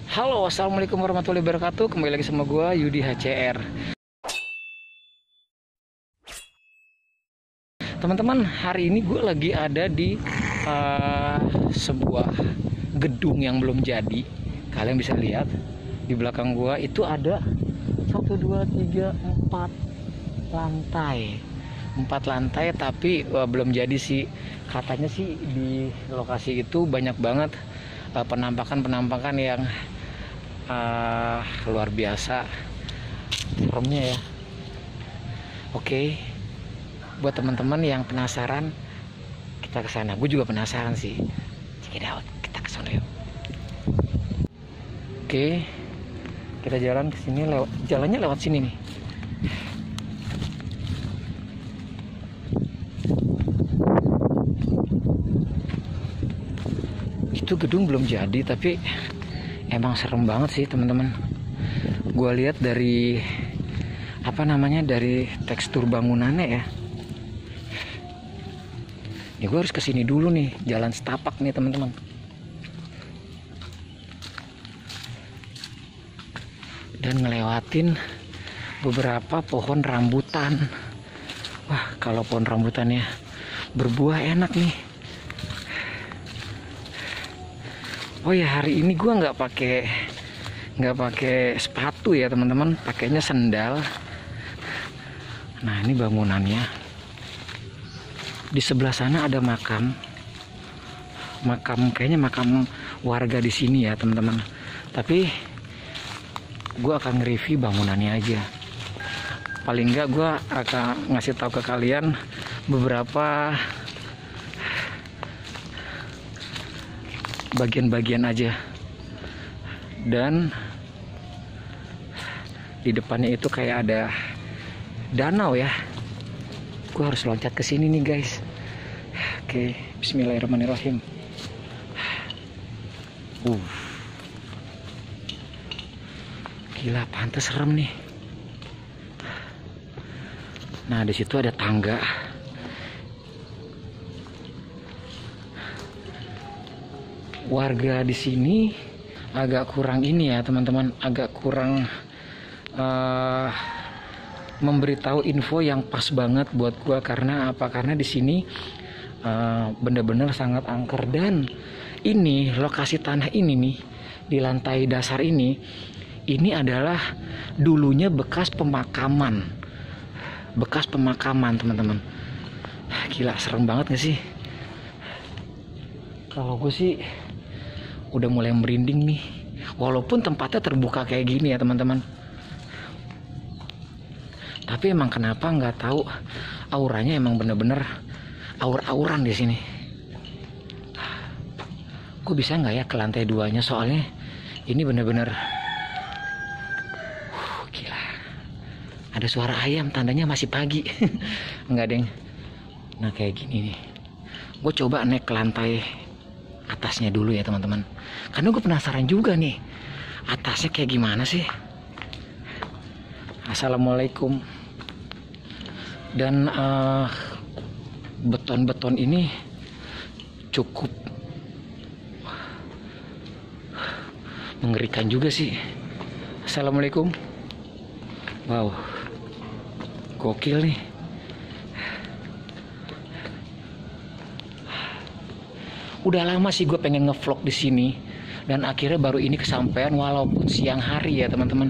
Halo, assalamualaikum warahmatullahi wabarakatuh. Kembali lagi sama gua Yudi HCR. Teman-teman, hari ini gue lagi ada di sebuah gedung yang belum jadi. Kalian bisa lihat di belakang gua itu ada 1, 2, 3, 4 lantai. 4 lantai tapi belum jadi sih. Katanya sih di lokasi itu banyak banget penampakan yang luar biasa seremnya ya. Oke, buat teman-teman yang penasaran, kita ke sana. Gue juga penasaran sih. Check it out. Kita ke sana yuk. Oke, kita jalan ke sini, jalannya lewat sini nih. Itu gedung belum jadi tapi emang serem banget sih teman-teman. Gua lihat dari dari tekstur bangunannya ya. Ya gue harus kesini dulu nih, jalan setapak nih teman-teman. Dan ngelewatin beberapa pohon rambutan. Wah, kalau pohon rambutannya berbuah enak nih. Oh ya, hari ini gua nggak pakai sepatu ya teman-teman, pakainya sendal. Nah, ini bangunannya. Di sebelah sana ada makam kayaknya makam warga di sini ya teman-teman. Tapi gua akan nge-review bangunannya aja. Paling nggak gua akan ngasih tahu ke kalian beberapa bagian-bagian aja. Dan di depannya itu kayak ada danau ya. Gue harus loncat ke sini nih guys. Oke, bismillahirrahmanirrahim. Gila, pantas serem nih. Nah, di situ ada tangga. Warga di sini agak kurang ini ya teman-teman, agak kurang memberitahu info yang pas banget buat gua. Karena apa? Karena di sini bener-bener sangat angker. Dan ini lokasi tanah ini nih, di lantai dasar ini adalah dulunya bekas pemakaman teman-teman. Gila, serem banget gak sih? Kalau gue sih udah mulai merinding nih, walaupun tempatnya terbuka kayak gini ya teman-teman. Tapi emang kenapa nggak tahu, auranya emang bener-bener aur-auran di sini. Gue bisa nggak ya ke lantai 2-nya, soalnya ini bener-bener gila. Ada suara ayam, tandanya masih pagi. Enggak deng. Nah kayak gini nih, gue coba naik ke lantai atasnya dulu ya teman-teman, karena gue penasaran juga nih atasnya kayak gimana sih. Assalamualaikum. Dan beton-beton ini cukup mengerikan juga sih. Assalamualaikum. Wow, gokil nih. Udah lama sih gue pengen ngevlog di sini, dan akhirnya baru ini kesampaian walaupun siang hari ya teman-teman.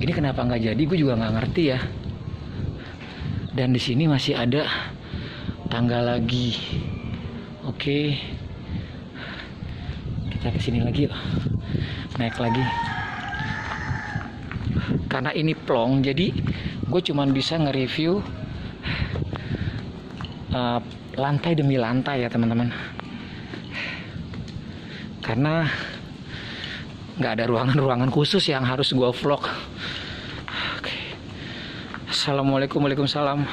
Ini kenapa nggak jadi, gue juga nggak ngerti ya. Dan di sini masih ada tangga lagi. Oke, kita kesini lagi yuk, naik lagi. Karena ini plong, jadi gue cuman bisa nge-review lantai demi lantai ya teman-teman, karena nggak ada ruangan-ruangan khusus yang harus gua vlog. Oke. Assalamualaikum. Waalaikumsalam.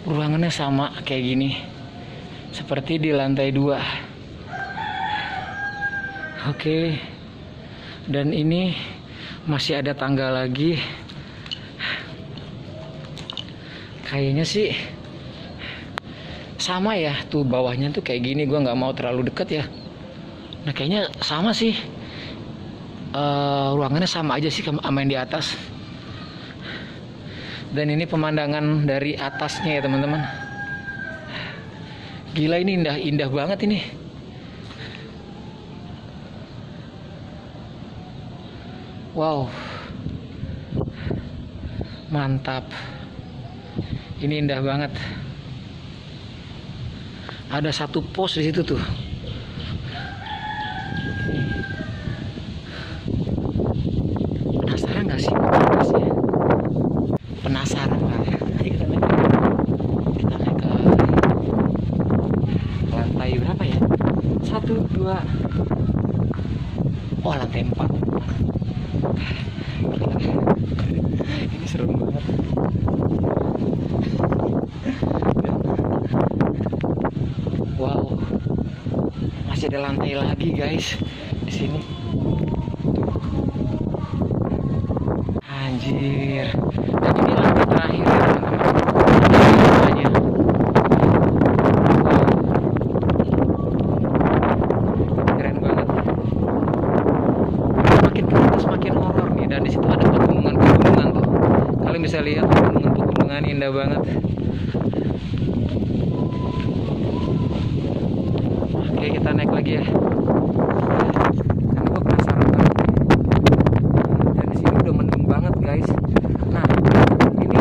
Ruangannya sama kayak gini seperti di lantai 2. Oke. Dan ini masih ada tangga lagi. Kayaknya sih sama ya, tuh bawahnya tuh kayak gini. Gua nggak mau terlalu deket ya. Nah kayaknya sama sih. Ruangannya sama aja sih sama yang di atas. Dan ini pemandangan dari atasnya ya teman-teman. Gila, ini indah banget ini. Wow, mantap. Ini indah banget. Ada satu pos di situ tuh. Penasaran nggak sih atasnya? Penasaran lah. Ayo kita naik. Kita naik ke lantai berapa ya? 1, 2. Oh, lantai 4. Ini serem banget. Wow, masih ada lantai lagi guys di sini. Anjir. Dan ini lantai terakhir ya teman-teman. Keren banget. Makin ke atas makin horor nih. Dan di situ ada pegunungan tuh. Kalian bisa lihat pegunungan indah banget. Oke, kita naik lagi ya. Karena gue penasaran banget. Dan di sini udah mendung banget guys. Nah, ini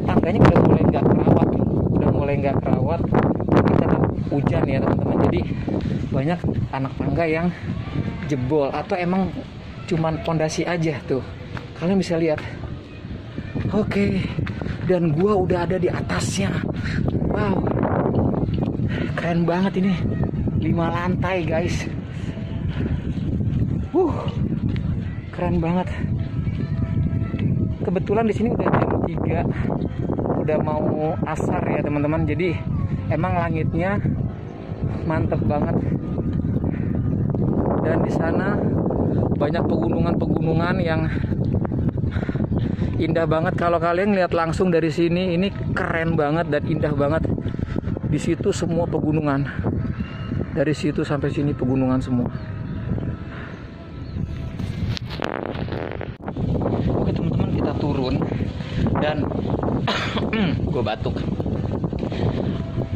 tangganya udah mulai nggak kerawat. Ini karena hujan ya teman-teman. Jadi banyak anak tangga yang jebol atau emang cuman pondasi aja tuh. Kalian bisa lihat. Oke, dan gua udah ada di atasnya. Wow, keren banget ini. 5 lantai guys. Keren banget. Kebetulan di sini udah jam 3, udah mau asar ya teman-teman. Jadi emang langitnya mantep banget. Dan di sana banyak pegunungan yang indah banget. Kalau kalian lihat langsung dari sini, ini keren banget dan indah banget. Di situ semua pegunungan. Dari situ sampai sini pegunungan semua. Oke teman-teman, kita turun dan gue batuk.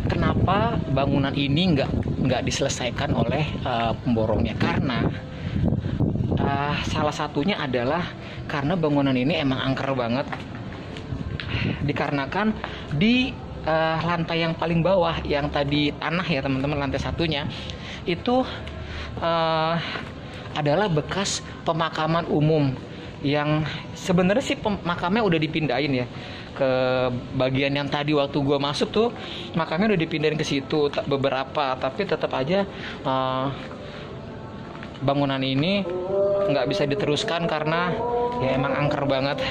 Kenapa bangunan ini nggak diselesaikan oleh pemborongnya? Karena salah satunya adalah karena bangunan ini emang angker banget. Dikarenakan di lantai yang paling bawah, yang tadi tanah ya teman-teman, lantai satunya itu adalah bekas pemakaman umum yang sebenarnya sih makamnya udah dipindahin ya ke bagian yang tadi waktu gua masuk tuh, makamnya udah dipindahin ke situ beberapa, tapi tetap aja bangunan ini nggak bisa diteruskan karena ya emang angker banget.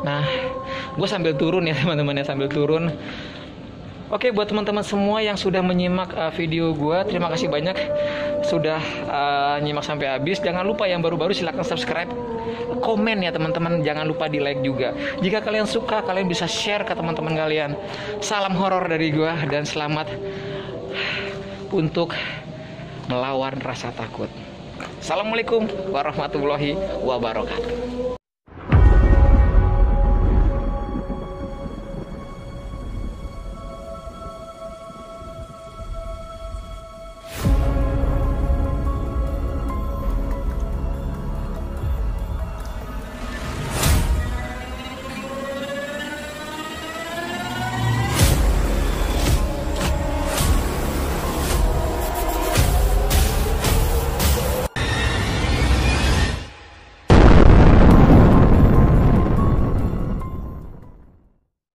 Nah, gue sambil turun ya teman-teman ya, sambil turun. Oke, buat teman-teman semua yang sudah menyimak video gue, terima kasih banyak sudah nyimak sampai habis. Jangan lupa yang baru-baru silahkan subscribe, komen ya teman-teman, jangan lupa di like juga. Jika kalian suka, kalian bisa share ke teman-teman kalian. Salam horor dari gue dan selamat untuk melawan rasa takut. Assalamualaikum warahmatullahi wabarakatuh.